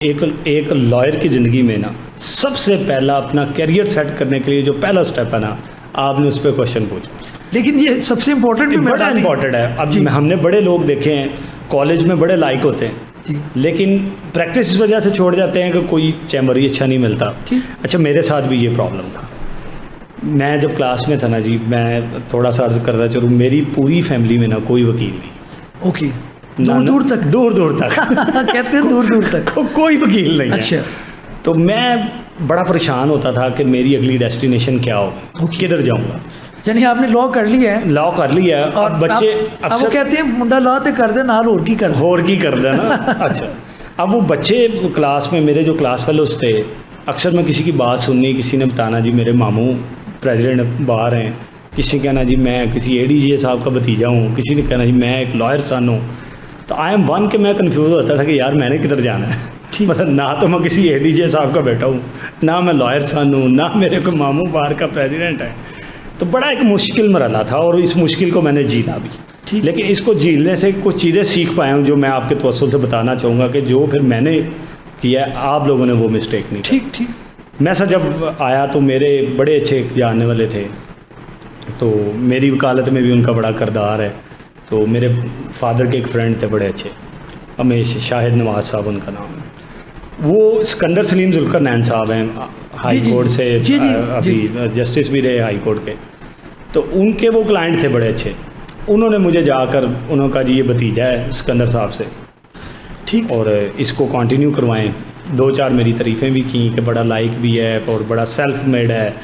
एक लॉयर की ज़िंदगी में ना सबसे पहला अपना करियर सेट करने के लिए जो पहला स्टेप है ना, आपने उस पर क्वेश्चन पूछा। लेकिन ये सबसे इम्पोर्टेंट भी बड़ा इम्पोर्टेंट है। अब हमने बड़े लोग देखे हैं कॉलेज में, बड़े लाइक होते हैं लेकिन प्रैक्टिस इस वजह से छोड़ जाते हैं कि कोई चैम्बर ही अच्छा नहीं मिलता। अच्छा, मेरे साथ भी ये प्रॉब्लम था। मैं जब क्लास में था ना जी, मैं थोड़ा सा अर्ज करता चलूँ, मेरी पूरी फैमिली में ना कोई वकील नहीं। ओके, दूर दूर तक कहते हैं दूर दूर तक कोई वकील नहीं। अच्छा, तो मैं बड़ा परेशान होता था कि मेरी अगली डेस्टिनेशन क्या होगी, किधर जाऊँगा। यानी आपने लॉ कर लिया है? लॉ कर लिया है और बच्चे अब वो कहते हैं मुंडा लॉ तो कर दे, नाल होर की कर दे ना। अच्छा, अब वो बच्चे क्लास में, मेरे जो क्लास फेलोज थे, अक्सर मैं किसी की बात सुननी, किसी ने बताना जी मेरे मामू प्रेसिडेंट बाहर हैं, किसी ने कहना जी मैं किसी ADG साहब का भतीजा हूँ, किसी ने कहना जी मैं एक लॉयर सन हूँ। तो आई एम वन के मैं कंफ्यूज होता था कि यार मैंने किधर जाना है। मतलब ना तो मैं किसी ADG साहब का बेटा हूँ, ना मैं लॉयर सन हूँ, ना मेरे को मामू बाहर का प्रेसिडेंट है। तो बड़ा एक मुश्किल मरहला था और इस मुश्किल को मैंने जीता भी। लेकिन इसको झीलने से कुछ चीज़ें सीख पाया हूँ जो मैं आपके तवज्जुह से बताना चाहूँगा कि जो फिर मैंने किया, आप लोगों ने वो मिस्टेक नहीं। ठीक। मैं सर जब आया तो मेरे बड़े अच्छे जानने वाले थे, तो मेरी वकालत में भी उनका बड़ा किरदार है। तो मेरे फादर के एक फ्रेंड थे बड़े अच्छे, हमेश शाहिद नवाज साहब उनका नाम है। वो सिकंदर सलीम जुल्करनैन साहब हैं, हाई कोर्ट से अभी जस्टिस भी रहे हाई कोर्ट के। तो उनके वो क्लाइंट थे बड़े अच्छे। उन्होंने मुझे जाकर उन्होंने कहा जी ये भतीजा है सिकंदर साहब से, ठीक, और इसको कंटिन्यू करवाएं। 2-4 मेरी तारीफ़ें भी की कि बड़ा लाइक भी है और बड़ा सेल्फ मेड है,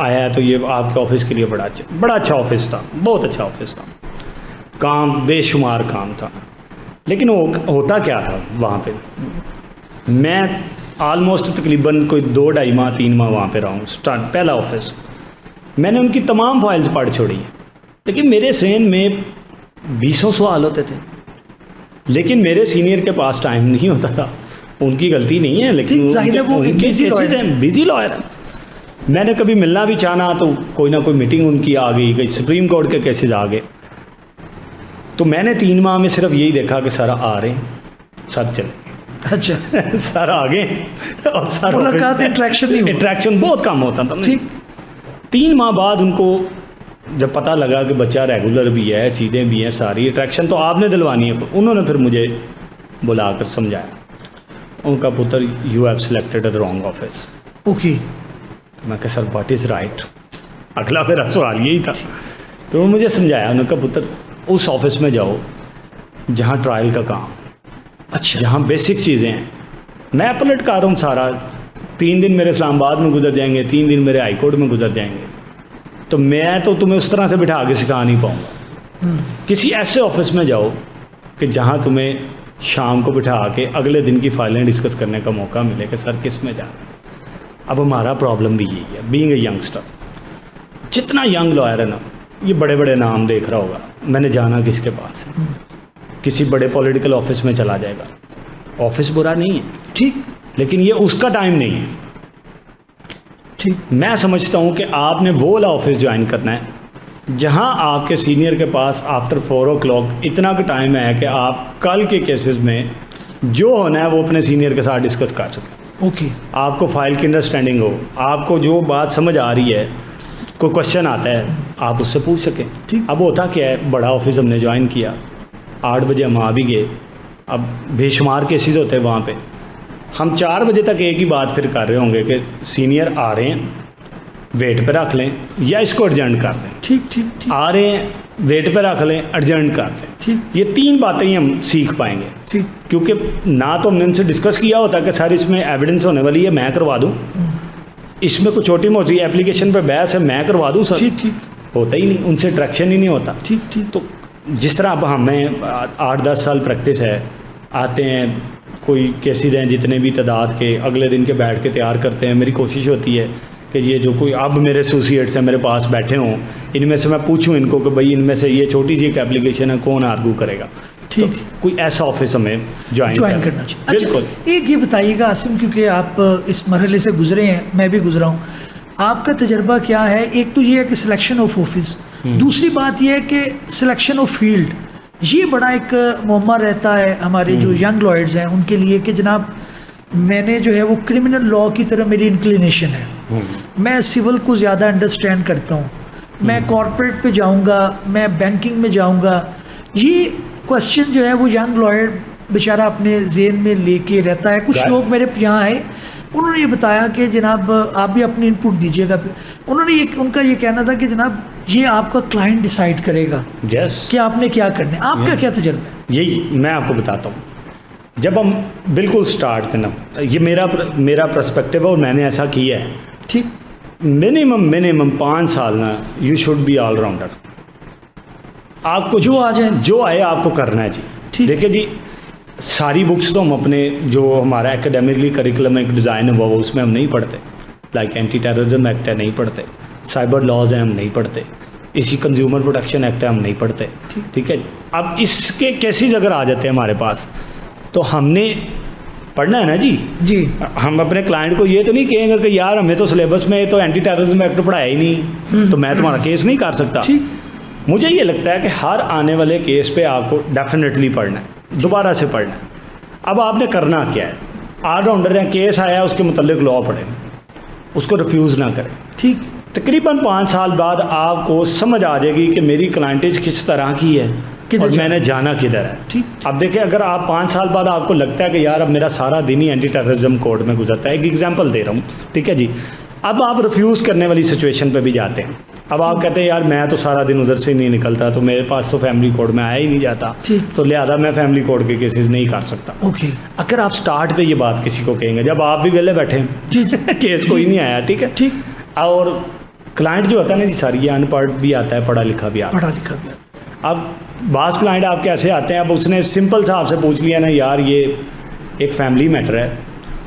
आया है तो ये आपके ऑफिस के लिए बड़ा अच्छा ऑफिस था, बहुत अच्छा ऑफिस था, काम बेशुमार काम था। लेकिन होता क्या था वहाँ पे, मैं आलमोस्ट तकरीबन कोई 2-2.5 माह 3 माह वहाँ पे रहा हूँ। पहला ऑफिस मैंने उनकी तमाम फाइल्स पढ़ छोड़ी हैं, लेकिन मेरे सेन में 20 सवाल होते थे, लेकिन मेरे सीनियर के पास टाइम नहीं होता था। उनकी गलती नहीं है, लेकिन बिजी लॉयर है। मैंने कभी मिलना भी चाहना तो कोई ना कोई मीटिंग उनकी आ गई, कहीं सुप्रीम कोर्ट के केसेस आ गए। तो मैंने 3 माह में सिर्फ यही देखा कि सारा आ रहे हैं, सब चले। अच्छा सारा आ गए और सारा मुलाकात इंट्रैक्शन बहुत कम होता था। ठीक, 3 माह बाद उनको जब पता लगा कि बच्चा रेगुलर भी है, चीज़ें भी हैं, सारी अट्रैक्शन तो आपने दिलवानी है, उन्होंने फिर मुझे बुलाकर समझाया। उनका पुत्र you have selected the wrong office. Okay, तो मैं कहा सर व्हाट इज़ राइट, अगला मेरा सवाल यही था। तो उन्होंने मुझे समझाया, उनका पुत्र उस ऑफिस में जाओ जहाँ ट्रायल का काम, अच्छा, जहाँ बेसिक चीज़ें हैं। मैं पलट कर रहा हूँ सारा, 3 दिन मेरे इस्लामाबाद में गुजर जाएंगे, 3 दिन मेरे हाई कोर्ट में गुजर जाएंगे। तो मैं तो तुम्हें उस तरह से बिठा के सिखा नहीं पाऊँगा। किसी ऐसे ऑफिस में जाओ कि जहाँ तुम्हें शाम को बिठा के अगले दिन की फाइलें डिस्कस करने का मौका मिले कि सर किस में जाना। अब हमारा प्रॉब्लम भी यही है, बीइंग ए यंगस्टर। जितना यंग लॉयर है ना, ये बड़े बड़े नाम देख रहा होगा, मैंने जाना किसके पास है, किसी बड़े पॉलिटिकल ऑफिस में चला जाएगा। ऑफिस बुरा नहीं है, ठीक, लेकिन ये उसका टाइम नहीं है। ठीक, मैं समझता हूँ कि आपने वो वाला ऑफिस ज्वाइन करना है जहाँ आपके सीनियर के पास आफ्टर 4 o'clock इतना का टाइम है कि आप कल के केसेस में जो होना है वो अपने सीनियर के साथ डिस्कस कर सकें। ओके, आपको फाइल की अंडरस्टैंडिंग हो, आपको जो बात समझ आ रही है, कोई क्वेश्चन आता है आप उससे पूछ सकें। ठीक, अब होता क्या है, बड़ा ऑफिस हमने ज्वाइन किया, 8 बजे हम आ भी गए। अब बेशुमार केसेस होते हैं वहाँ पे, हम 4 बजे तक एक ही बात फिर कर रहे होंगे कि सीनियर आ रहे हैं, वेट पे रख लें या इसको अर्जेंट कर लें। ठीक ठीक ठीक, आ रहे हैं, वेट पे रख लें, अर्जेंट कर लें। ठीक, ये 3 बातें ही हम सीख पाएंगे। ठीक, क्योंकि ना तो हमने उनसे डिस्कस किया होता कि सर इसमें एविडेंस होने वाली है, मैं करवा दूँ, इसमें कुछ छोटी मोटी एप्लीकेशन पे बहस है, मैं करवा दूँ सर। ठीक ठीक, होता ही नहीं, उनसे इंटरेक्शन ही नहीं होता। ठीक ठीक, तो जिस तरह अब हमें 8-10 साल प्रैक्टिस है, आते हैं कोई केसेस हैं जितने भी तादाद के, अगले दिन के बैठ के तैयार करते हैं। मेरी कोशिश होती है कि ये जो कोई अब मेरे एसोसिएट्स हैं मेरे पास बैठे हों, इनमें से मैं पूछूं इनको कि भाई इनमें से ये छोटी सी एक एप्लीकेशन है, कौन आर्गू करेगा। ठीक, तो कोई ऐसा ऑफिस हमें ज्वाइन करना चाहिए। बिल्कुल। अच्छा, एक ये बताइएगा आसिम, क्योंकि आप इस मरहले से गुजरे हैं, मैं भी गुजरा हूँ, आपका तजर्बा क्या है? एक तो ये है कि सिलेक्शन ऑफ ऑफिस, दूसरी बात यह है कि सिलेक्शन ऑफ फील्ड, ये बड़ा एक मुअम्मा रहता है हमारे जो यंग लॉयर्स हैं उनके लिए कि जनाब मैंने जो है वो क्रिमिनल लॉ की तरफ मेरी इंक्लिनेशन है, मैं सिविल को ज़्यादा अंडरस्टैंड करता हूँ, मैं कॉर्पोरेट पे जाऊँगा, मैं बैंकिंग में जाऊँगा। ये क्वेश्चन जो है वो यंग लॉयर बेचारा अपने जेहन में लेके रहता है। कुछ लोग मेरे यहाँ आए, उन्होंने ये बताया कि जनाब आप भी अपनी इनपुट दीजिएगा। उन्होंने ये, उनका ये कहना था कि जनाब ये आपका क्लाइंट डिसाइड करेगा कि आपने क्या करना है। आपका क्या तजुर्बा है? यही मैं आपको बताता हूँ। जब हम बिल्कुल स्टार्ट करना, ये मेरा पर्सपेक्टिव है और मैंने ऐसा किया है। ठीक, मिनिमम 5 साल ना यू शुड बी ऑलराउंडर। आपको जो आ जाए, जो आए आपको करना है जी। ठीक। देखिए जी, सारी बुक्स तो हम अपने जो हमारा एकेडमिकली करिकुलम एक डिज़ाइन हुआ वो उसमें हम नहीं पढ़ते। लाइक एंटी टेररिज्म एक्ट है, नहीं पढ़ते। साइबर लॉज हैं, हम नहीं पढ़ते। इसी कंज्यूमर प्रोटेक्शन एक्ट है, हम नहीं पढ़ते। ठीक है। अब इसके केसेस अगर आ जाते हैं हमारे पास, तो हमने पढ़ना है ना जी। हम अपने क्लाइंट को ये तो नहीं कहेंगे कि यार हमें तो सिलेबस में तो एंटी टेररिज्म एक्ट पढ़ाया ही नहीं, तो मैं तुम्हारा केस नहीं कर सकता। मुझे ये लगता है कि हर आने वाले केस पे आपको डेफिनेटली पढ़ना है, दोबारा से पढ़ना है। अब आपने करना क्या है, ऑलराउंडर है, केस आया उसके मुतल्लिक लॉ पढ़ें, उसको रिफ्यूज़ ना करें। ठीक। तकरीबन 5 साल बाद आपको समझ आ जाएगी कि मेरी क्लाइंटेज किस तरह की है और मैंने जाना किधर है। ठीक। अब देखिए, अगर आप 5 साल बाद आपको लगता है कि यार अब मेरा सारा दिन ही एंटी टेररिज्म कोड में गुजरता है, एक एग्जांपल दे रहा हूँ, ठीक है जी। अब आप रिफ्यूज़ करने वाली सिचुएशन पे भी जाते हैं। अब आप कहते हैं यार मैं तो सारा दिन उधर से नहीं निकलता, तो मेरे पास तो फैमिली कोड में आया ही नहीं जाता, तो लिहाजा मैं फैमिली कोड के केसेस नहीं कर सकता। ओके। अगर आप स्टार्ट पे ये बात किसी को कहेंगे, जब आप भी वेले बैठे हैं केस कोई नहीं आया, ठीक है, ठीक। और क्लाइंट जो होता है ना जी, सारी अनपढ़ भी आता है, पढ़ा लिखा भी आता है। अब बाज़ क्लाइंट आपके ऐसे आते हैं, अब उसने सिंपल सा आपसे पूछ लिया ना, यार ये एक फैमिली मैटर है,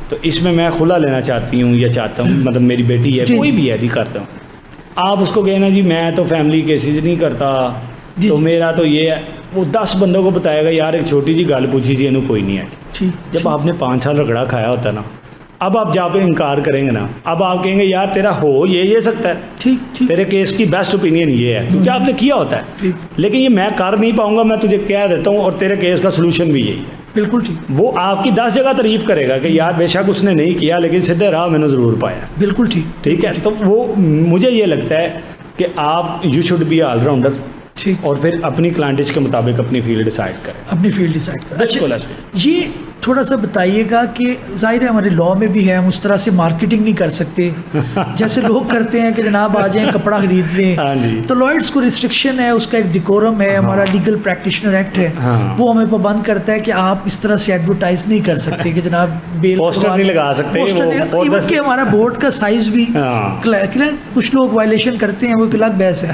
तो इसमें मैं खुला लेना चाहती हूँ या चाहता हूँ, मतलब मेरी बेटी है, कोई भी है जी, करता हूँ। आप उसको कहें ना जी मैं तो फैमिली केसेस नहीं करता, तो मेरा तो ये है, वो 10 बंदों को बताएगा यार एक छोटी जी गल पूछी सी, इन्हों कोई नहीं है। जब आपने 5 साल रगड़ा खाया होता है ना, अब आप जहाँ पे इनकार करेंगे ना, अब आप कहेंगे यार तेरा हो ये सकता है, ठीक, तेरे केस की बेस्ट ओपिनियन ये है, क्योंकि आपने किया होता है। लेकिन ये मैं कर नहीं पाऊंगा, मैं तुझे कह देता हूँ, और तेरे केस का सोल्यूशन भी यही है। बिल्कुल ठीक। वो आपकी 10 जगह तारीफ करेगा कि यार बेशक उसने नहीं किया, लेकिन सीधे राह मैंने ज़रूर पाया। बिल्कुल ठीक। ठीक है। तो वो मुझे ये लगता है कि आप यू शुड बी ऑलराउंडर, ठीक, और फिर अपनी क्लाइंटेज के मुताबिक अपनी फील्ड डिसाइड करें। अच्छा, ये थोड़ा सा बताइएगा कि जाहिर है हमारे लॉ में भी है, हम उस तरह से मार्केटिंग नहीं कर सकते जैसे लोग करते हैं कि जनाब आ जाएं कपड़ा खरीद लें। हाँ जी। तो लॉयर्स को रिस्ट्रिक्शन है, उसका एक डिकोरम है, हमारा लीगल प्रैक्टिशनर एक्ट है, वो हमें पाबंद करता है कि आप इस तरह से एडवर्टाइज नहीं कर सकते कि जनाब बेल पोस्टर नहीं लगा सकते, इवन कि हमारा बोर्ड का साइज भी कुछ लोग वायलेशन करते हैं, वो एक अलग बहस है।